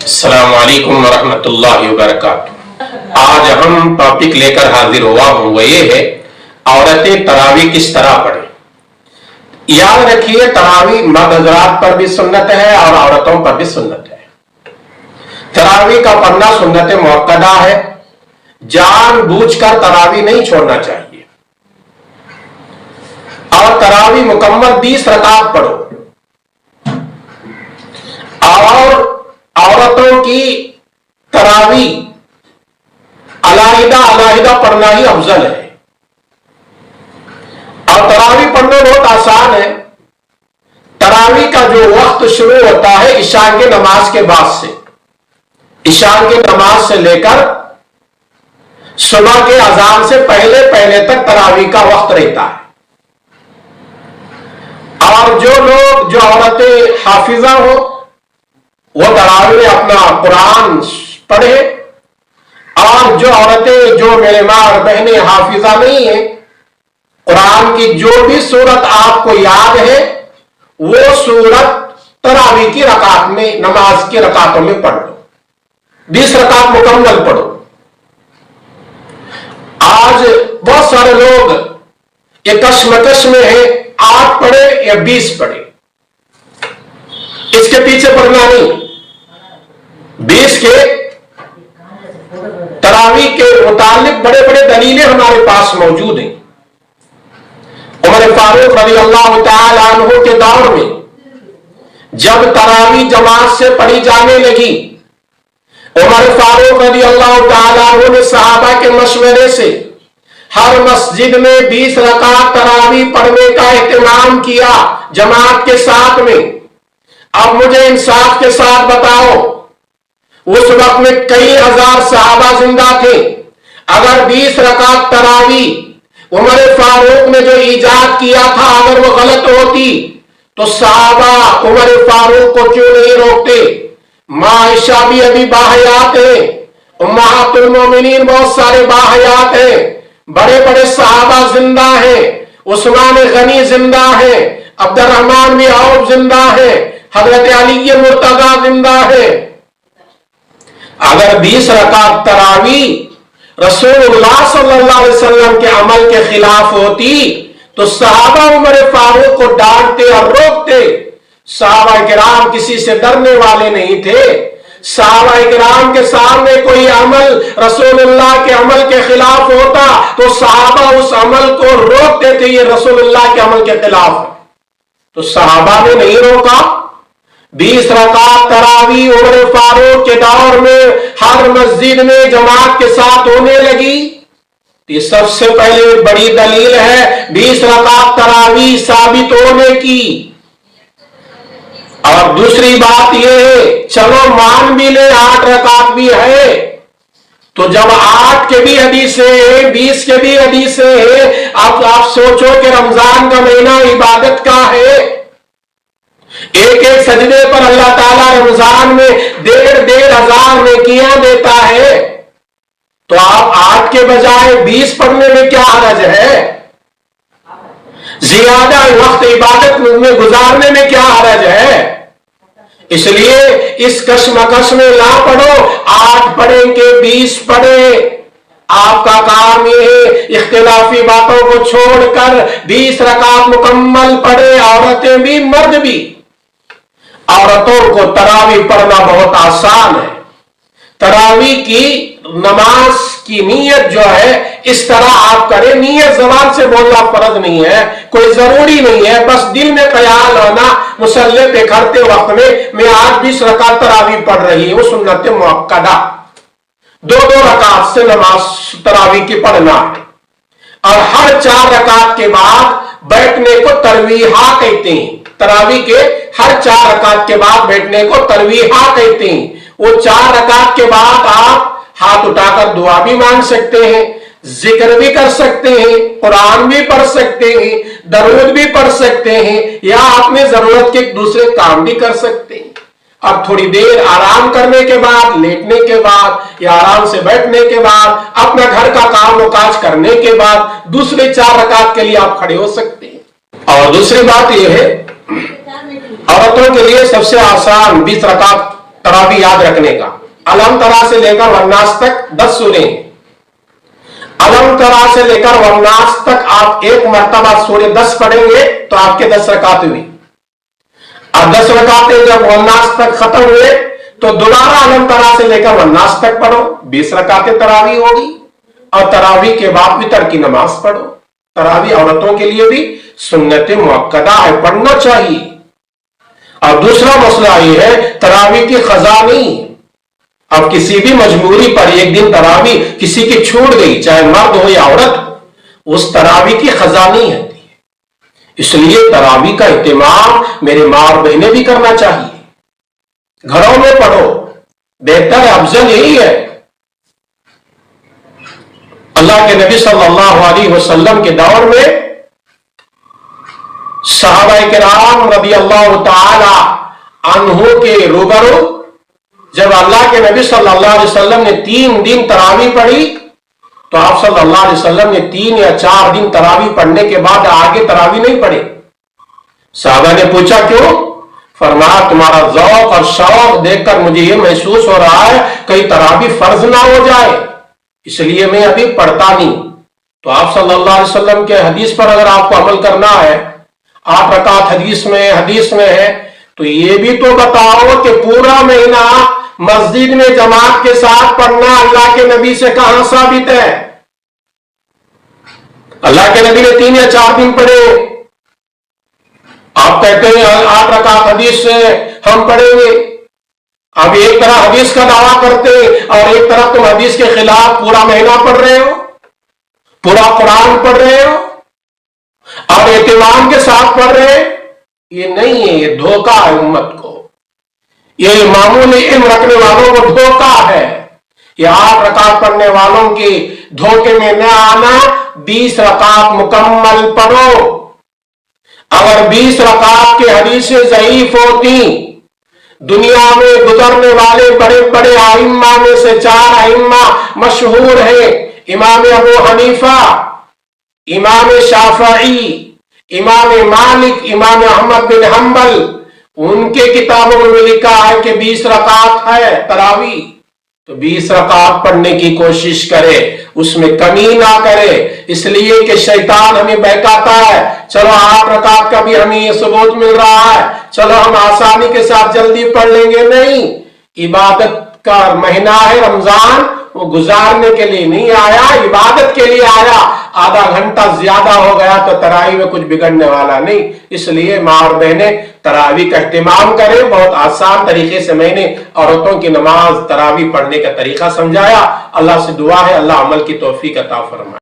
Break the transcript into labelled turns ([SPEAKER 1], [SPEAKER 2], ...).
[SPEAKER 1] अस्सलाम वालेकुम वरहमतुल्लाहि वबरकातुहू। आज हम टॉपिक लेकर हाजिर हुआ हूं, वो ये है औरतें तरावी किस तरह पढ़े। याद रखिए, तरावी मर्द हजरात पर भी सुन्नत है और औरतों पर भी सुन्नत है। तरावी का पढ़ना सुन्नत मुअक्कदा है। जानबूझकर तरावी नहीं छोड़ना चाहिए और तरावी मुकम्मल 20 रकात पढ़ो। और औरतों की तरावी अलग पढ़ना ही अफजल है। और तरावी पढ़ना बहुत आसान है। तरावी का जो वक्त शुरू होता है इशान के नमाज के बाद से, इशान के नमाज से लेकर सुबह के अजान से पहले पहले तक तरावी का वक्त रहता है। और जो औरतें हाफिजा हो वो तरावी में अपना कुरान पढ़े, और जो औरतें, जो मेरे माँ और बहनें हाफिजा नहीं है, कुरान की जो भी सूरत आपको याद है वो सूरत तरावी की रकात में, नमाज की रकातों में पढ़ लो। 20 रकात मुकम्मल पढ़ो। आज बहुत सारे लोग ये कश्मकश में है, 8 पढ़े या 20 पढ़े, इसके पीछे पढ़ना नहीं। 20 के तरावी के मुतालिक बड़े बड़े दलीलें हमारे पास मौजूद हैं। उमर फारूक रज़ी अल्लाह तआला अन्हु के दौर में जब तरावी जमात से पढ़ी जाने लगी, उमर फारूक रज़ी अल्लाह तआला अन्हु ने सहाबा के मशवरे से हर मस्जिद में 20 रकात तरावी पढ़ने का एहतमाम किया जमात के साथ में। अब मुझे इंसाफ के साथ बताओ, उस वक्त में कई हजार सहाबा जिंदा थे। अगर 20 रकात तरावी उमर फारूक ने जो ईजाद किया था अगर वो गलत होती तो सहाबा उमर फारूक को क्यों नहीं रोकते। मां आयशा भी अभी बाहयात है, उम्महातुल मोमिनीन बहुत सारे बाहयात हैं, बड़े बड़े सहाबा जिंदा हैं, उस्मान गनी जिंदा है, अब्दुर्रहमान भी औफ जिंदा है, हजरत अली मुर्तजा जिंदा है। अगर 20 रकात तरावी रसूलुल्लाह सल्लल्लाहु अलैहि वसल्लम के अमल के खिलाफ होती तो सहाबा उमर फारूक को डांटते और रोकते। सहाबा किराम किसी से डरने वाले नहीं थे। सहाबा किराम के सामने कोई अमल रसूलुल्लाह के अमल के खिलाफ होता तो सहाबा उस अमल को रोकते थे, ये रसूलुल्लाह के अमल के खिलाफ है। तो सहाबा ने नहीं रोका। 20 रकात तरावी उमर फारूक के दौर में हर मस्जिद में जमात के साथ होने लगी। ये सबसे पहले बड़ी दलील है 20 रकात तरावी साबित होने की। और दूसरी बात यह है, चलो मान भी ले 8 रकात भी है, तो जब 8 के भी हदीसें हैं, 20 के भी हदीसें हैं, आप सोचो कि रमजान का महीना इबादत का है। एक एक सजदे पर अल्लाह ताला रमजान में 1,500 हजार नेकियां देता है, तो आप 8 के बजाय 20 पढ़ने में क्या हरज है। ज्यादा वक्त इबादत में गुजारने में क्या हरज है। इसलिए इस कश्मकश में ना पढ़ो, 8 पढ़ेंगे 20 पढ़े। आपका काम यह है इख्तिलाफी बातों को छोड़कर 20 रकात मुकम्मल पढ़े, औरतें भी मर्द भी। औरतों को तरावी पढ़ना बहुत आसान है। तरावी की नमाज की नीयत जो है इस तरह आप करें, नीयत ज़बान से बोलना फर्ज नहीं है, कोई जरूरी नहीं है, बस दिल में ख्याल होना मुसल्ले पे खड़ते वक्त में मैं आज 20 रकात तरावी पढ़ रही हूं, सुन्नत मुअक्कदा। 2-2 रकात से नमाज तरावी की पढ़ना है। और हर 4 रकात के बाद बैठने को तरवीहा कहते हैं। तरावी के हर 4 रकात के बाद बैठने को तरवीहा कहते हैं। वो 4 रकात के बाद आप हाथ उठाकर दुआ भी मांग सकते हैं, जिक्र भी कर सकते हैं, कुरान भी पढ़ सकते हैं, दरूद भी पढ़ सकते हैं, या अपने जरूरत के दूसरे काम भी कर सकते हैं। अब थोड़ी देर आराम करने के बाद, लेटने के बाद या आराम से बैठने के बाद, अपना घर का काम और काज करने के बाद दूसरे 4 रकात के लिए आप खड़े हो सकते हैं। और दूसरी बात यह है, औरतों के लिए सबसे आसान 20 रकात तरावी याद रखने का। अलम तरा से लेकर वन्नास तक 10 सूरे, अलम तरा से लेकर वन्नास तक आप एक मर्तबा सूर्य 10 पढ़ेंगे तो आपके 10 रकात हुई। अब 10 रकातें जब वन्नास तक खत्म हुए तो दोबारा अलम तरा से लेकर वन्नास तक पढ़ो, 20 रकातें तरावी होगी। और तरावी के बाद वितर की नमाज पढ़ो। तरावी औरतों के लिए भी सुन्नत मुअक्कदा है, पढ़ना चाहिए। और दूसरा मसला यह है तरावी की खजा नहीं। अब किसी भी मजबूरी पर एक दिन तरावी किसी की छूट गई, चाहे मर्द हो या औरत, उस तरावी की खजा नहीं है। इसलिए तरावी का इत्तेमाम मेरे मां और बहनें भी करना चाहिए। घरों में पढ़ो, बेहतर अफजल यही है। अल्लाह के नबी सल्लल्लाहु अलैहि वसल्लम के दौर में सहाबाए किराम रज़ी अल्लाह तआला अन्हु के रूबरू जब अल्लाह के नबी सल्लल्लाहु अलैहि वसल्लम ने 3 दिन तरावी पढ़ी तो आप सल्लल्लाहु अलैहि वसल्लम ने 3 या 4 दिन तरावी पढ़ने के बाद आगे तरावी नहीं पढ़े। साहबा ने पूछा क्यों? फरमाया तुम्हारा ज़ौक़ और शौक़ देखकर मुझे यह महसूस हो रहा है कहीं तरावी फर्ज ना हो जाए, इसलिए मैं अभी पढ़ता नहीं। तो आप सल्लल्लाहु अलैहि वसल्लम के हदीस पर अगर आपको अमल करना है, 8 रकात हदीस में है, तो ये भी तो बताओ कि पूरा महीना मस्जिद में जमात के साथ पढ़ना अल्लाह के नबी से कहां साबित है? अल्लाह के नबी ने 3 या 4 दिन पढ़े, आप कहते हैं 8 रकात हदीस से हम पढ़ेंगे। अब एक तरह हदीस का दावा करते और एक तरफ तुम हदीस के खिलाफ पूरा महीना पढ़ रहे हो, पूरा कुरान पढ़ रहे हो और एहतिमाम के साथ पढ़ रहे हैं। ये नहीं है, ये धोखा है उम्मत को, ये मामूली इल्म रखने वालों को धोखा है। ये 8 रकात पढ़ने वालों की धोखे में न आना। 20 रकात मुकम्मल पढ़ो। अगर 20 रकात की हदीसें ज़ईफ होती, दुनिया में गुजरने वाले बड़े बड़े आइम्मा में से 4 आइम्मा मशहूर हैं, इमाम अबू हनीफा, इमाम शाफई, इमाम मालिक, इमाम अहमद बिन हंबल, उनके किताबों में लिखा है कि 20 रकात है तरावी। तो 20 रकात पढ़ने की कोशिश करे, उसमें कमी ना करे, इसलिए कि शैतान हमें बहकाता है। चलो 8 रकात का भी हमें ये सबूत मिल रहा है, चलो हम आसानी के साथ जल्दी पढ़ लेंगे। नहीं, इबादत का महीना है रमजान, वो गुजारने के लिए नहीं आया, इबादत के लिए आया। आधा घंटा ज्यादा हो गया तो तरावी में कुछ बिगड़ने वाला नहीं। इसलिए मां और बहनें तरावी का इत्तेमाम करें। बहुत आसान तरीके से मैंने औरतों की नमाज तरावी पढ़ने का तरीका समझाया। अल्लाह से दुआ है अल्लाह अमल की तौफीक अता फरमाए।